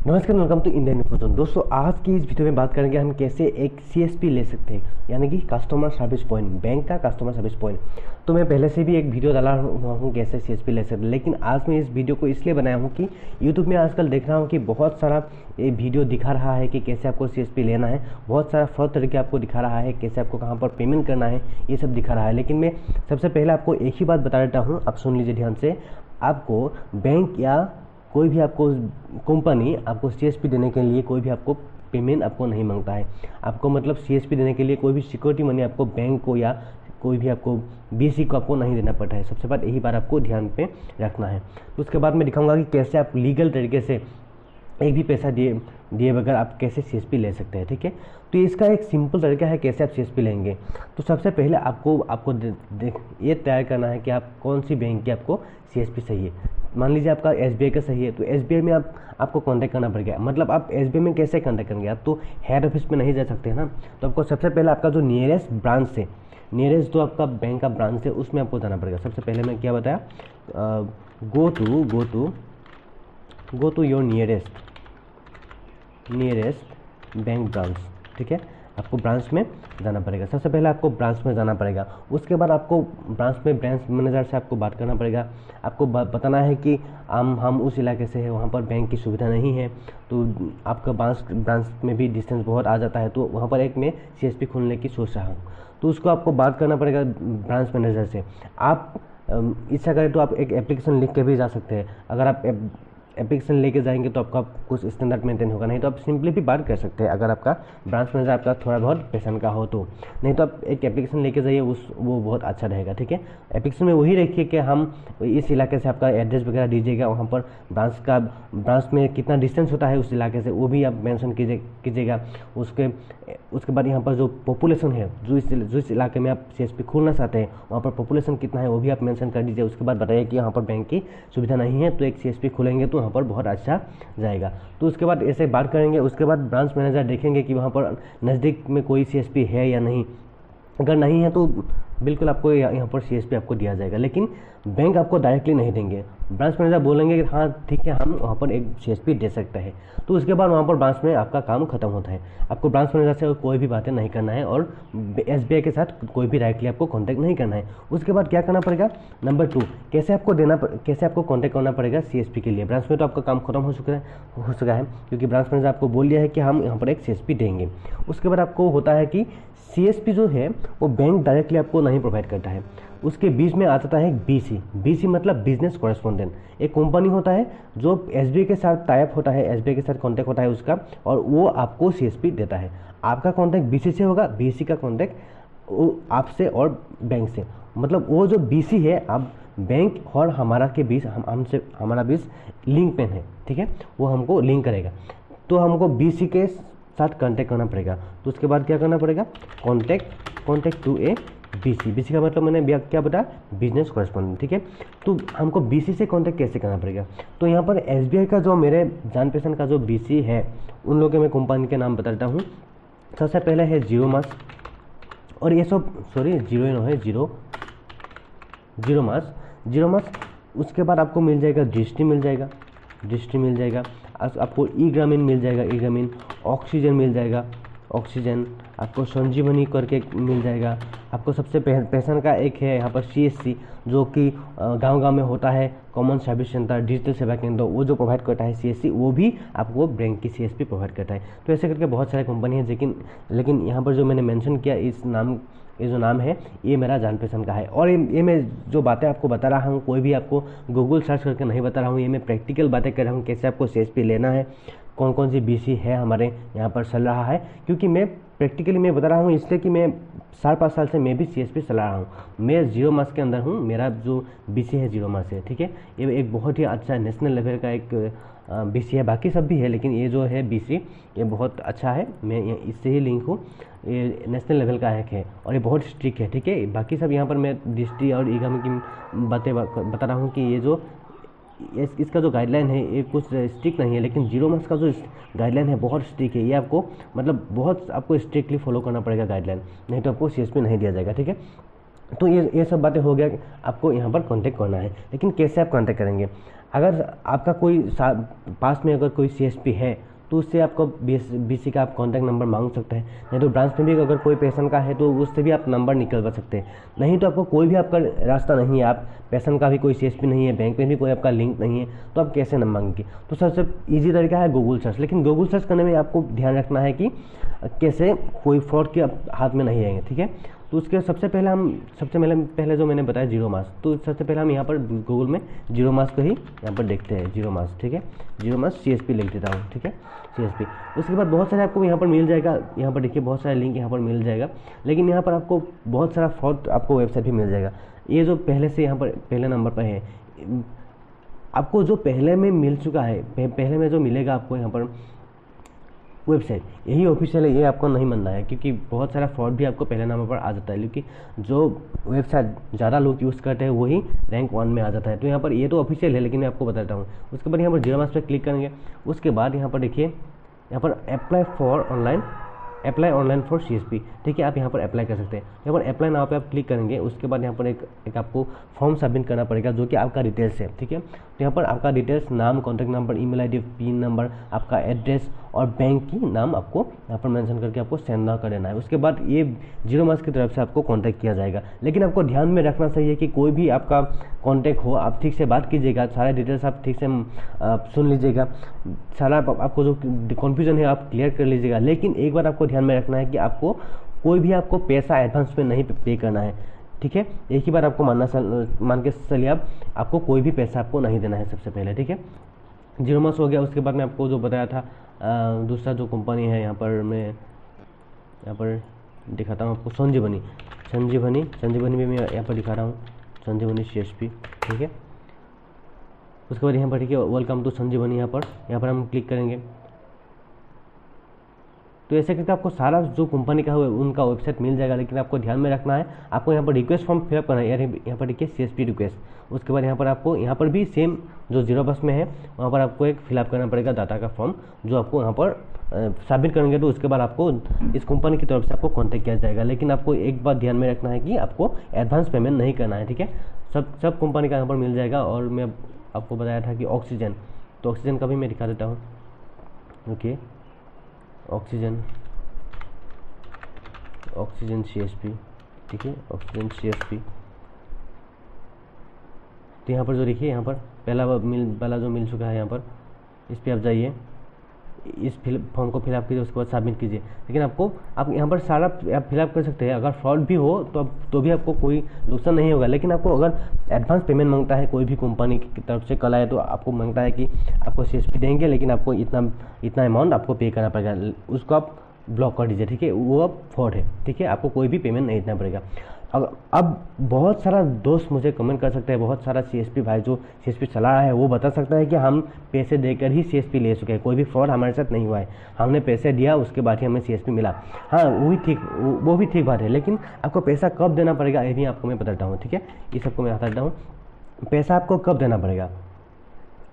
नमस्कार, welcome to Indian info. दोस्तों, आज की इस वीडियो में बात करेंगे हम कैसे एक सीएसपी ले सकते हैं, यानी कि कस्टमर सर्विस पॉइंट, बैंक का कस्टमर सर्विस पॉइंट। तो मैं पहले से भी एक वीडियो डाला हुआ हूँ कैसे सीएसपी ले सकते हैं, लेकिन आज मैं इस वीडियो को इसलिए बनाया हूँ कि यूट्यूब में आजकल देख रहा हूँ कि बहुत सारा ये वीडियो दिखा रहा है कि कैसे आपको सीएसपी लेना है। बहुत सारा फ्रॉड तरीके आपको दिखा रहा है, कैसे आपको कहाँ पर पेमेंट करना है, ये सब दिखा रहा है। लेकिन मैं सबसे पहले आपको एक ही बात बता देता हूँ, आप सुन लीजिए ध्यान से। आपको बैंक या कोई भी आपको कंपनी आपको सीएसपी देने के लिए कोई भी आपको पेमेंट आपको नहीं मांगता है। आपको मतलब सीएसपी देने के लिए कोई भी सिक्योरिटी मनी आपको बैंक को या कोई भी आपको बीसी को आपको नहीं देना पड़ता है। सबसे बात यही बात आपको ध्यान पे रखना है। तो उसके बाद मैं दिखाऊंगा कि कैसे आप लीगल तरीके से एक भी पैसा दिए बगैर आप कैसे सीएसपी ले सकते हैं। ठीक है, तो इसका एक सिंपल तरीका है कैसे आप सीएसपी लेंगे। तो सबसे पहले आपको ये तैयार करना है कि आप कौन सी बैंक की आपको सीएसपी चाहिए। मान लीजिए आपका एसबीआई का सही है, तो एसबीआई में आपको कांटेक्ट करना पड़ेगा। मतलब आप एसबीआई में कैसे कांटेक्ट करेंगे, आप तो हेड ऑफिस में नहीं जा सकते हैं ना। तो आपको सबसे पहले आपका जो नियरेस्ट ब्रांच है, नियरेस्ट जो आपका बैंक का ब्रांच है, उसमें आपको जाना पड़ेगा। सबसे पहले मैं क्या बताया, go to your nearest bank branch. ठीक है, आपको ब्रांच में जाना पड़ेगा। सबसे पहले आपको ब्रांच में जाना पड़ेगा। उसके बाद आपको ब्रांच मैनेजर से आपको बात करना पड़ेगा। आपको बताना है कि हम उस इलाके से हैं, वहाँ पर बैंक की सुविधा नहीं है, तो आपका ब्रांच में भी डिस्टेंस बहुत आ जाता है, तो वहाँ पर एक मैं सीएसपी खोलने की सोच रहा हूँ। तो उसको आपको बात करना पड़ेगा ब्रांच मैनेजर से। आप इच्छा करें तो आप एक एप्लीकेशन लिख के भी जा सकते हैं। अगर आप एप्लीकेशन लेके जाएंगे तो आपका कुछ स्टैंडर्ड मेंटेन होगा, नहीं तो आप सिंपली भी बात कर सकते हैं अगर आपका ब्रांच मैनेजर आपका थोड़ा बहुत पैशन का हो तो। नहीं तो आप एक एप्लीकेशन लेके जाइए, वो बहुत अच्छा रहेगा। ठीक है, एप्लीकेशन में वही रखिए कि हम इस इलाके से आपका एड्रेस वगैरह दीजिएगा, वहाँ पर ब्रांच में कितना डिस्टेंस होता है उस इलाके से, वो भी आप मेंशन कीजिएगा। उसके बाद यहाँ पर जो पॉपुलेशन है, जो इस इलाके में आप सीएसपी खोलना चाहते हैं, वहाँ पर पॉपुलेशन कितना है वो भी आप मेंशन कर दीजिए। उसके बाद बताइए कि यहाँ पर बैंक की सुविधा नहीं है, तो एक सीएसपी खोलेंगे तो वहाँ पर बहुत अच्छा जाएगा। तो उसके बाद ऐसे बात करेंगे। उसके बाद ब्रांच मैनेजर देखेंगे कि वहाँ पर नज़दीक में कोई सीएसपी है या नहीं। अगर नहीं है तो बिल्कुल आपको यहाँ पर सीएसपी आपको दिया जाएगा, लेकिन बैंक आपको डायरेक्टली नहीं देंगे। ब्रांच मैनेजर बोलेंगे कि हाँ ठीक है, हम वहाँ पर एक सीएसपी दे सकते हैं। तो उसके बाद वहाँ पर ब्रांच में आपका काम खत्म होता है। आपको ब्रांच मैनेजर से कोई भी बातें नहीं करना है और एसबीआई के साथ कोई भी डायरेक्टली आपको कांटेक्ट नहीं करना है। उसके बाद क्या करना पड़ेगा, नंबर 2, कैसे आपको कांटेक्ट करना पड़ेगा सीएसपी के लिए। ब्रांच में तो आपका काम खत्म हो चुका है, क्योंकि ब्रांच मैनेजर आपको बोल दिया है कि हम यहाँ पर एक सीएसपी देंगे। उसके बाद आपको होता है कि सीएसपी जो है वो बैंक डायरेक्टली आपको नहीं प्रोवाइड करता है, उसके बीच में आ जाता है बीसी। बीसी मतलब बिजनेस कॉरेस्पोंडेंट। एक कंपनी होता है जो एसबीआई के साथ टाइप होता है, एसबीआई के साथ कांटेक्ट होता है उसका, और वो आपको सीएसपी देता है। आपका कांटेक्ट बीसी से होगा, बीसी का कांटेक्ट आपसे और बैंक से। मतलब वो जो बीसी है, आप बैंक और हमारा के बीच हमारा बीच लिंक पेन है। ठीक है, वो हमको लिंक करेगा, तो हमको बीसी के साथ कांटेक्ट करना पड़ेगा। तो उसके बाद क्या करना पड़ेगा, contact to a BC. BC का मतलब मैंने क्या बताया, बिजनेस कॉरेस्पोंडेंट। ठीक है, तो हमको बीसी से कांटेक्ट कैसे करना पड़ेगा। तो यहाँ पर एसबीआई का जो मेरे जान पहचान का जो बीसी है, उन लोगों के मैं कंपनी के नाम बता देता हूँ। सबसे पहले है जीरो मास, और ये सब जीरो मास। उसके बाद आपको मिल जाएगा दृष्टि मिल जाएगा। आपको ई ग्रामीण मिल जाएगा, ई ग्रामीण। ऑक्सीजन मिल जाएगा, ऑक्सीजन। आपको संजीवनी करके मिल जाएगा। आपको सबसे पहचान का एक है यहाँ पर सीएससी, जो कि गांव में होता है, कॉमन सर्विस सेंटर, डिजिटल सेवा केंद्र, वो जो प्रोवाइड करता है सीएससी, वो भी आपको बैंक की सीएसपी प्रोवाइड करता है। तो ऐसे करके बहुत सारे कंपनी है, लेकिन यहाँ पर जो मैंने मेंशन किया, ये जो नाम है, ये मेरा जान पहचान का है। और ये मैं जो बातें आपको बता रहा हूँ, कोई भी आपको गूगल सर्च करके नहीं बता रहा हूँ, ये मैं प्रैक्टिकल बातें कर रहा हूँ, कैसे आपको सीएसपी लेना है, कौन सी बीसी है हमारे यहाँ पर चल रहा है। क्योंकि मैं प्रैक्टिकली मैं बता रहा हूँ इसलिए कि मैं 4-5 साल से मैं भी सीएसपी चला रहा हूँ। मैं जीरो मास के अंदर हूँ, मेरा जो बीसी है जीरो मास है। ठीक है, ये एक बहुत ही अच्छा नेशनल लेवल का एक बीसी है। बाकी सब भी है, लेकिन ये जो है बीसी, ये बहुत अच्छा है। मैं इससे ही लिंक हूँ, ये नेशनल लेवल का एक है और ये बहुत स्ट्रिक्ट है। ठीक है, बाकी सब यहाँ पर मैं दृष्टि और ईगम की बातें बता रहा हूँ कि ये जो इसका जो गाइडलाइन है ये कुछ स्ट्रिक्ट नहीं है, लेकिन जीरो मास का जो गाइडलाइन है बहुत स्ट्रिक्ट है। ये आपको मतलब बहुत आपको स्ट्रिक्टली फॉलो करना पड़ेगा गाइडलाइन, नहीं तो आपको सीएसपी नहीं दिया जाएगा। ठीक है, तो ये सब बातें हो गया, आपको यहाँ पर कांटेक्ट करना है। लेकिन कैसे आप कांटेक्ट करेंगे, अगर आपका कोई पास में अगर कोई CSP है तो उससे आपको BC का आप कॉन्टैक्ट नंबर मांग सकते हैं, नहीं तो ब्रांच में भी अगर कोई पेशेंट का है तो उससे भी आप नंबर निकलवा सकते हैं। नहीं तो आपको कोई भी आपका रास्ता नहीं है, आप पेशेंट का भी कोई CSP नहीं है, बैंक में भी कोई आपका लिंक नहीं है, तो आप कैसे नंबर मांगेंगे? तो सबसे ईजी तरीका है गूगल सर्च। लेकिन गूगल सर्च करने में आपको ध्यान रखना है कि कैसे कोई फ्रॉड के हाथ में नहीं रहेंगे, ठीक है। तो उसके सबसे पहले जो मैंने बताया जीरो मास, तो सबसे पहले हम यहाँ पर गूगल में जीरो मास को ही यहाँ पर देखते हैं, जीरो मास, ठीक है। जीरो मास CSP लिख देता हूँ, ठीक है, CSP। उसके बाद बहुत सारे आपको यहाँ पर मिल जाएगा, यहाँ पर देखिए बहुत सारे लिंक यहाँ पर मिल जाएगा, लेकिन यहाँ पर आपको बहुत सारा फ्रॉड आपको वेबसाइट भी मिल जाएगा। ये जो पहले से यहाँ पर पहले नंबर पर है, आपको जो पहले में मिल चुका है, पहले में जो मिलेगा आपको यहाँ पर वेबसाइट, यही ऑफिशियल है, ये आपको नहीं मानना है, क्योंकि बहुत सारा फ्रॉड भी आपको पहले नंबर पर आ जाता है, क्योंकि जो वेबसाइट ज़्यादा लोग यूज़ करते हैं वही रैंक 1 में आ जाता है। तो यहाँ पर ये तो ऑफिशियल है, लेकिन मैं आपको बताता हूँ। उसके बाद यहाँ पर जीरो मास पर क्लिक करेंगे। उसके बाद यहाँ पर देखिए, यहाँ पर अप्लाई ऑनलाइन फॉर CSP, ठीक है, आप यहाँ पर अप्लाई कर सकते हैं। यहाँ पर अप्लाई नाउ पे आप क्लिक करेंगे। उसके बाद यहाँ पर एक आपको फॉर्म सबमिट करना पड़ेगा, जो कि आपका डिटेल्स है, ठीक है। तो यहाँ पर आपका डिटेल्स, नाम, contact number, email ID, pin number, आपका एड्रेस और बैंक की नाम आपको यहाँ पर मेंशन करके आपको सेंड कर देना है। उसके बाद ये जीरो मास की तरफ से आपको कांटेक्ट किया जाएगा। लेकिन आपको ध्यान में रखना चाहिए कि कोई भी आपका कांटेक्ट हो, आप ठीक से बात कीजिएगा, सारे डिटेल्स आप ठीक से सुन लीजिएगा, सारा आपको जो कन्फ्यूजन है आप क्लियर कर लीजिएगा। लेकिन एक बार आपको ध्यान में रखना है कि आपको कोई भी आपको पैसा एडवांस में नहीं पे करना है, ठीक है। एक ही बार आपको मान के चलिए, आपको कोई भी पैसा आपको नहीं देना है सबसे पहले, ठीक है। जीरो मास हो गया। उसके बाद मैं आपको जो बताया था दूसरा जो कंपनी है, यहाँ पर मैं यहाँ पर दिखाता हूँ आपको, संजीवनी भी मैं यहाँ पर दिखा रहा हूँ, संजीवनी CSP, ठीक है। उसके बाद यहाँ पर ठीक है, वेलकम टू संजीवनी, यहाँ पर हम क्लिक करेंगे। तो ऐसे करके आपको सारा जो कंपनी का है उनका वेबसाइट मिल जाएगा। लेकिन आपको ध्यान में रखना है, आपको यहाँ पर रिक्वेस्ट फॉर्म फिलअप करना है, यहाँ पर देखिए CSP रिक्वेस्ट। उसके बाद यहाँ पर आपको यहाँ पर भी सेम जो जीरो बस में है वहाँ पर आपको एक फिलअप करना पड़ेगा डाटा का फॉर्म, जो आपको यहाँ पर सबमिट करेंगे तो उसके बाद आपको इस कंपनी की तरफ से आपको कॉन्टैक्ट किया जाएगा। लेकिन आपको एक बात ध्यान में रखना है कि आपको एडवांस पेमेंट नहीं करना है, ठीक है। सब कंपनी का यहाँ पर मिल जाएगा। और मैं आपको बताया था कि ऑक्सीजन, तो ऑक्सीजन का भी मैं दिखा देता हूँ, ओके। ऑक्सीजन CSP, ठीक है, ऑक्सीजन CSP। तो यहाँ पर जो देखिए, यहाँ पर पहला जो मिल चुका है, यहाँ पर इस पर आप जाइए, इस फॉर्म को फिलअप कीजिए, उसके बाद सबमिट कीजिए। लेकिन आप यहाँ पर सारा आप फिलअप कर सकते हैं। अगर फ्रॉड भी हो तो भी आपको कोई नुकसान नहीं होगा। लेकिन आपको अगर एडवांस पेमेंट मांगता है कोई भी कंपनी की तरफ से, कल आए तो आपको मांगता है कि आपको CSP देंगे, लेकिन आपको इतना अमाउंट आपको पे करना पड़ेगा, उसको आप ब्लॉक कर दीजिए, ठीक है, वो अब फ्रॉड है, ठीक है। आपको कोई भी पेमेंट नहीं देना पड़ेगा। अब बहुत सारा दोस्त मुझे कमेंट कर सकते हैं, बहुत सारा CSP भाई जो CSP चला रहा है वो बता सकता है कि हम पैसे देकर ही CSP ले चुके हैं, कोई भी फ्रॉड हमारे साथ नहीं हुआ है, हमने पैसे दिया उसके बाद ही हमें CSP मिला। हाँ, वो भी ठीक बात है, लेकिन आपको पैसा कब देना पड़ेगा ये भी आपको मैं बताता हूँ, ठीक है। ये सबको मैं बताता हूँ, पैसा आपको कब देना पड़ेगा।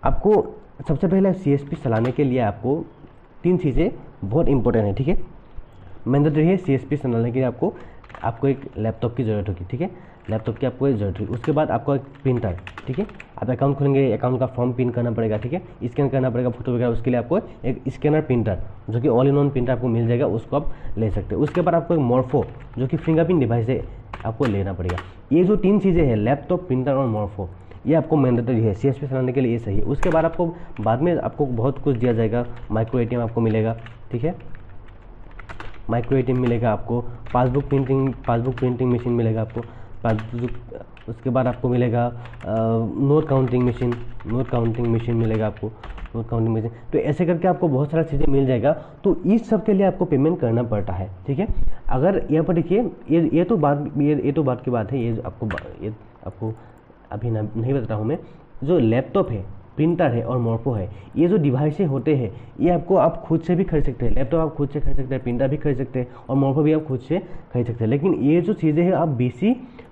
आपको सबसे पहले CSP चलाने के लिए आपको 3 चीज़ें बहुत इंपॉर्टेंट है, ठीक है। मैंडेटरी है CSP चलाने के लिए आपको एक लैपटॉप की ज़रूरत होगी, ठीक है, लैपटॉप की आपको ज़रूरत होगी। उसके बाद आपको एक प्रिंटर, ठीक है, आप अकाउंट खोलेंगे, अकाउंट का फॉर्म पिन करना पड़ेगा, ठीक है, स्कैन करना पड़ेगा फोटो वगैरह, उसके लिए आपको एक स्कैनर प्रिंटर जो कि ऑल इन वन प्रिंटर आपको मिल जाएगा, उसको आप ले सकते हैं। उसके बाद आपको एक मोर्फो जो कि फिंगरप्रिंट डिवाइस है आपको लेना पड़ेगा। ये जो 3 चीज़ें हैं, लैपटॉप, प्रिंटर और मोर्फो, ये आपको मैंडेटरी है CSP चलाने के लिए, ये सही है। उसके बाद आपको बाद में आपको बहुत कुछ दिया जाएगा, माइक्रो ATM आपको मिलेगा, ठीक है, माइक्रो ATM मिलेगा आपको, पासबुक प्रिंटिंग मशीन मिलेगा आपको, उसके बाद आपको मिलेगा नोट काउंटिंग मशीन मिलेगा आपको, नोट काउंटिंग मशीन। तो ऐसे करके आपको बहुत सारा चीज़ें मिल जाएगा। तो इस सब के लिए आपको पेमेंट करना पड़ता है, ठीक है। अगर यहाँ पर देखिए, ये तो बात की बात है, ये आपको अभी नहीं बता रहा हूँ मैं। जो लैपटॉप है, प्रिंटर है और मोर्फो है, ये जो डिवाइसें होते हैं ये आप खुद से भी खरीद सकते हैं। लैपटॉप आप खुद से खरीद सकते हैं, प्रिंटर भी खरीद सकते हैं और मोर्फो भी आप खुद से खरीद सकते हैं। लेकिन ये जो चीज़ें हैं आप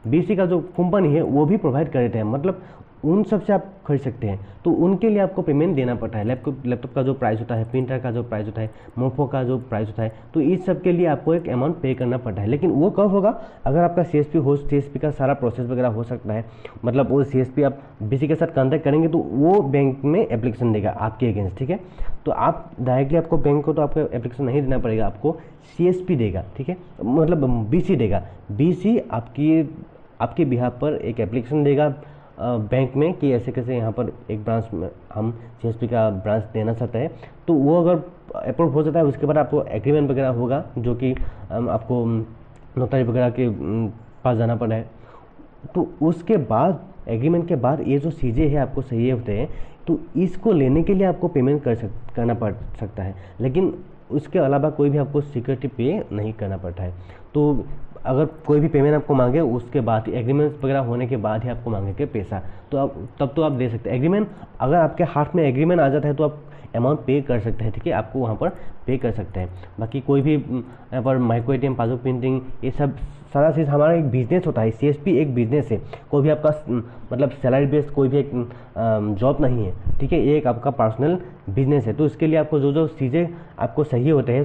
BC का जो कंपनी है वो भी प्रोवाइड कर देते हैं। मतलब उन सब से आप खरीद सकते हैं, तो उनके लिए आपको पेमेंट देना पड़ता है। लैपटॉप का जो प्राइस होता है, प्रिंटर का जो प्राइस होता है, मोफो का जो प्राइस होता है, तो इस सब के लिए आपको एक अमाउंट पे करना पड़ता है। लेकिन वो कब होगा, अगर आपका CSP हो, CSP का सारा प्रोसेस वगैरह हो सकता है, मतलब वो CSP आप BC के साथ कॉन्टैक्ट करेंगे तो वो बैंक में एप्लीकेशन देगा आपके अगेंस्ट, ठीक है। तो आप डायरेक्टली आपको बैंक को तो आपको एप्लीकेशन नहीं देना पड़ेगा, आपको CSP देगा, ठीक है, मतलब BC देगा। BC आपके बिहाफ पर एक एप्लीकेशन देगा बैंक में कि ऐसे कैसे यहाँ पर एक ब्रांच में हम CSP का ब्रांच देना चाहते हैं। तो वो अगर अप्रूव हो जाता है, उसके बाद आपको एग्रीमेंट वगैरह होगा, जो कि आपको नोटरी वगैरह के पास जाना पड़ा है। तो उसके बाद एग्रीमेंट के बाद ये जो चीज़ें हैं आपको चाहिए होते हैं, तो इसको लेने के लिए आपको पेमेंट करना पड़ सकता है, लेकिन उसके अलावा कोई भी आपको सिक्योरिटी पे नहीं करना पड़ता है। तो अगर कोई भी पेमेंट आपको मांगे, उसके बाद ही एग्रीमेंट वगैरह होने के बाद ही आपको मांगेंगे पैसा, तो आप तब तो आप दे सकते हैं। एग्रीमेंट अगर आपके हाथ में एग्रीमेंट आ जाता है तो आप अमाउंट पे कर सकते हैं, ठीक है, आपको वहाँ पर पे कर सकते हैं। बाकी कोई भी यहाँ पर माइक्रो ATM, पासबुक प्रिंटिंग, ये सब सारा चीज़ हमारा एक बिजनेस होता है। CSP एक बिजनेस है, कोई भी आपका मतलब सैलरी बेस्ड कोई भी एक जॉब नहीं है, ठीक है, ये एक आपका पर्सनल बिजनेस है। तो इसके लिए आपको जो जो चीज़ें आपको चाहिए होते हैं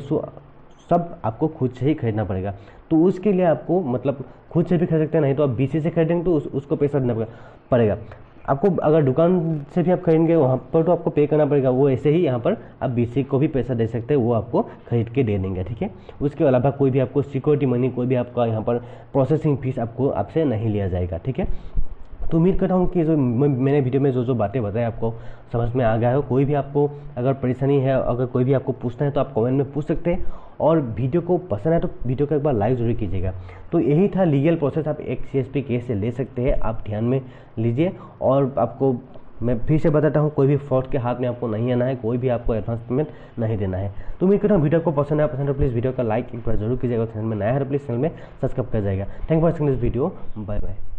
सब आपको खुद से ही खरीदना पड़ेगा। तो उसके लिए आपको मतलब खुद से भी खरीद सकते हैं, नहीं तो आप BC से खरीदेंगे तो उसको पैसा देना पड़ेगा आपको। अगर दुकान से भी आप खरीदेंगे वहाँ पर तो आपको पे करना पड़ेगा। वो ऐसे ही यहाँ पर आप BC को भी पैसा दे सकते हैं, वो आपको खरीद के दे देंगे, ठीक है। उसके अलावा कोई भी आपको सिक्योरिटी मनी, कोई भी आपका यहाँ पर प्रोसेसिंग फीस आपसे नहीं लिया जाएगा, ठीक है। तो उम्मीद करता हूँ कि जो मैंने वीडियो में जो बातें बताई आपको समझ में आ गया हो। कोई भी आपको अगर परेशानी है, अगर कोई भी आपको पूछना है तो आप कमेंट में पूछ सकते हैं, और वीडियो को पसंद है तो वीडियो को एक बार लाइक जरूर कीजिएगा। तो यही था लीगल प्रोसेस, आप एक CSP केस से ले सकते हैं, आप ध्यान में लीजिए। और आपको मैं फिर से बताता हूँ, कोई भी फ्रॉड के हाथ में आपको नहीं आना है, कोई भी आपको एडवांस पेमेंट नहीं देना है। तो उम्मीद करता हूँ वीडियो को पसंद है प्लीज़ वीडियो का लाइक एक बार जरूर कीजिएगा। चैनल में नया है तो प्लीज़ चैनल में सब्सक्राइब कर जाएगा। Thank you for watching this video, bye bye.